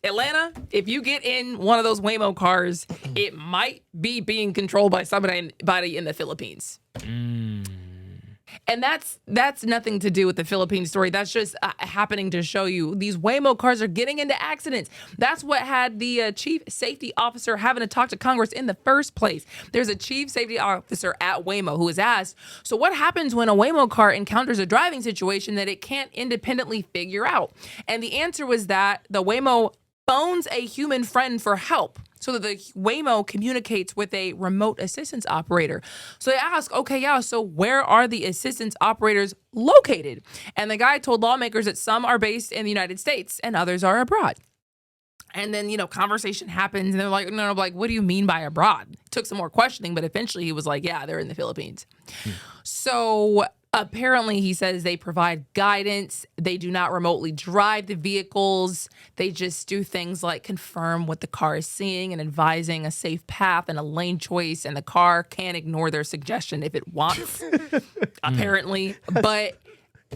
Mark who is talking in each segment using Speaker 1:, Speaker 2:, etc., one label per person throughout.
Speaker 1: Atlanta, if you get in one of those Waymo cars, it might be being controlled by somebody in the Philippines. And that's nothing to do with the Philippines story. That's just happening to show you these Waymo cars are getting into accidents. That's what had the chief safety officer having to talk to Congress in the first place. There's a chief safety officer at Waymo who was asked, so what happens when a Waymo car encounters a driving situation that it can't independently figure out? And the answer was that the Waymo phones a human friend for help so that the Waymo communicates with a remote assistance operator. So they ask, okay, yeah, so where are the assistance operators located? And the guy told lawmakers that some are based in the United States and others are abroad. And then, conversation happens and they're like, no, like, what do you mean by abroad? Took some more questioning, but eventually he was like, yeah, they're in the Philippines. So apparently, he says they provide guidance. They do not remotely drive the vehicles. They just do things like confirm what the car is seeing and advising a safe path and a lane choice. And the car can ignore their suggestion if it wants, apparently. But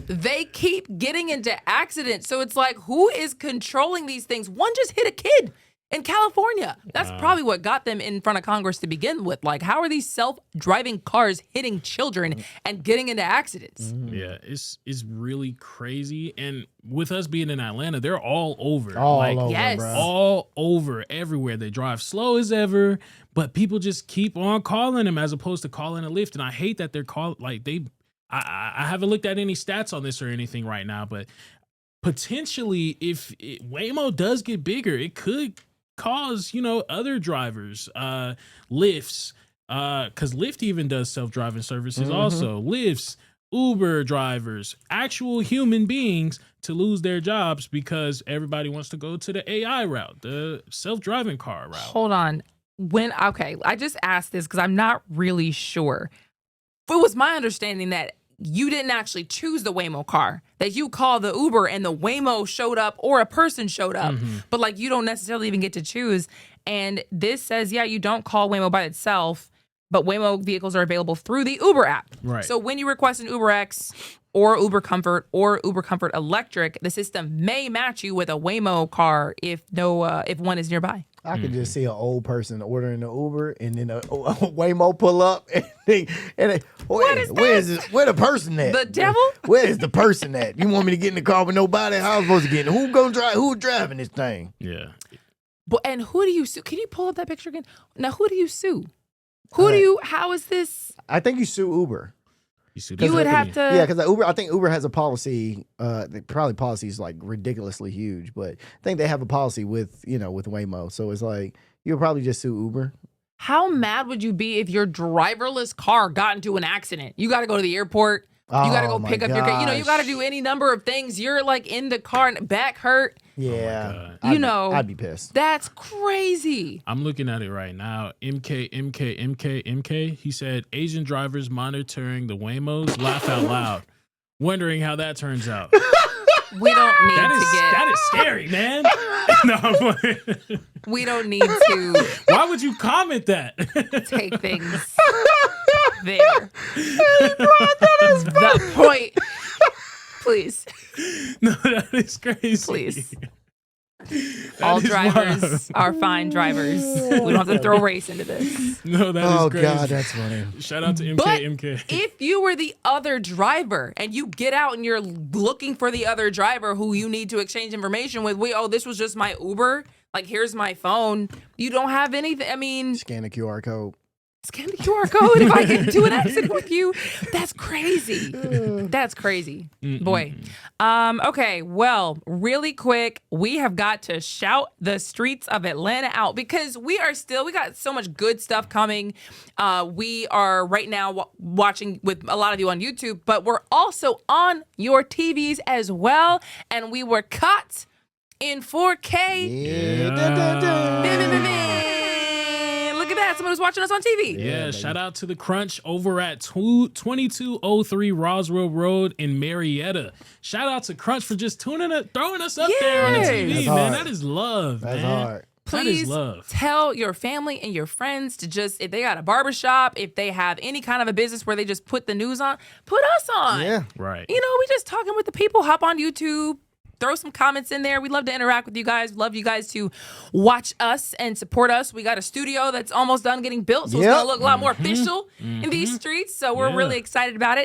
Speaker 1: they keep getting into accidents. So it's like, who is controlling these things? One just hit a kid in California. That's probably what got them in front of Congress to begin with. Like, how are these self-driving cars hitting children and getting into accidents?
Speaker 2: Yeah, it's really crazy. And with us being in Atlanta, they're all over.
Speaker 3: All over,
Speaker 1: yes.
Speaker 3: bro.
Speaker 2: All over, everywhere. They drive slow as ever, but people just keep on calling them as opposed to calling a Lyft. And I hate that they're called, like, I haven't looked at any stats on this or anything right now, but potentially if Waymo does get bigger, it could cause, other drivers, Lyfts, because Lyft even does self-driving services also, Lyfts, Uber drivers, actual human beings to lose their jobs because everybody wants to go to the AI route, the self-driving car route.
Speaker 1: Hold on. I just asked this because I'm not really sure. It was my understanding that you didn't actually choose the Waymo car, that you called the Uber and the Waymo showed up or a person showed up, but like you don't necessarily even get to choose. And this says, yeah, you don't call Waymo by itself, but Waymo vehicles are available through the Uber app.
Speaker 2: Right.
Speaker 1: So when you request an Uber X or Uber Comfort or Uber Comfort Electric, the system may match you with a Waymo car if one is nearby.
Speaker 3: I could just see an old person ordering an Uber and then a Waymo pull up and where the person at?
Speaker 1: The devil?
Speaker 3: Where is the person at? You want me to get in the car with nobody? How am I supposed to get in? Who gonna drive? Who's driving this thing?
Speaker 2: Yeah.
Speaker 1: But and who do you sue? Can you pull up that picture again? Now, who do you sue? How is this?
Speaker 3: I think you sue Uber.
Speaker 1: You would have to.
Speaker 3: Yeah, because I think Uber has a policy. Probably policy is like ridiculously huge, but I think they have a policy with Waymo. So it's like you'll probably just sue Uber.
Speaker 1: How mad would you be if your driverless car got into an accident? You got to go to the airport. You got to go pick up your car. You got to do any number of things. You're like in the car and back hurt.
Speaker 3: Yeah.
Speaker 1: I'd
Speaker 3: be pissed.
Speaker 1: That's crazy.
Speaker 2: I'm looking at it right now. MK. He said Asian drivers monitoring the Waymos laugh out loud, wondering how that turns out.
Speaker 1: We don't need
Speaker 2: that is scary, man. No,
Speaker 1: we don't need to.
Speaker 2: Why would you comment that?
Speaker 1: Take things there. The point. Please.
Speaker 2: No, that is crazy.
Speaker 1: Please. All drivers are fine drivers. We don't have to throw race into this.
Speaker 2: No, that is crazy.
Speaker 3: Oh, God, that's funny.
Speaker 2: Shout out to MK.
Speaker 1: If you were the other driver and you get out and you're looking for the other driver who you need to exchange information with, this was just my Uber. Like, here's my phone. You don't have anything. I mean,
Speaker 3: scan the QR code.
Speaker 1: Scan the QR code if I get into an accident with you. That's crazy. That's crazy. Boy. Okay, well, really quick, we have got to shout the streets of Atlanta out because we got so much good stuff coming. We are right now watching with a lot of you on YouTube, but we're also on your TVs as well. And we were caught in 4K.
Speaker 3: Yeah. Dun, dun, dun.
Speaker 1: Look at that. Someone was watching us on TV.
Speaker 2: Yeah, shout out to the Crunch over at 2203 Roswell Road in Marietta. Shout out to Crunch for just throwing us up there on the TV, man. That is love,
Speaker 3: That's
Speaker 2: man.
Speaker 3: hard.
Speaker 1: Please tell your family and your friends to just, if they got a barbershop, if they have any kind of a business where they just put the news on, put us on.
Speaker 3: Yeah.
Speaker 2: Right.
Speaker 1: We just talking with the people. Hop on YouTube. throw some comments in there. We'd love to interact with you guys. Love you guys to watch us and support us. We got a studio that's almost done getting built, so it's
Speaker 3: Yep.
Speaker 1: going to look a lot more official in these streets. So we're
Speaker 2: Yeah.
Speaker 1: really excited about it.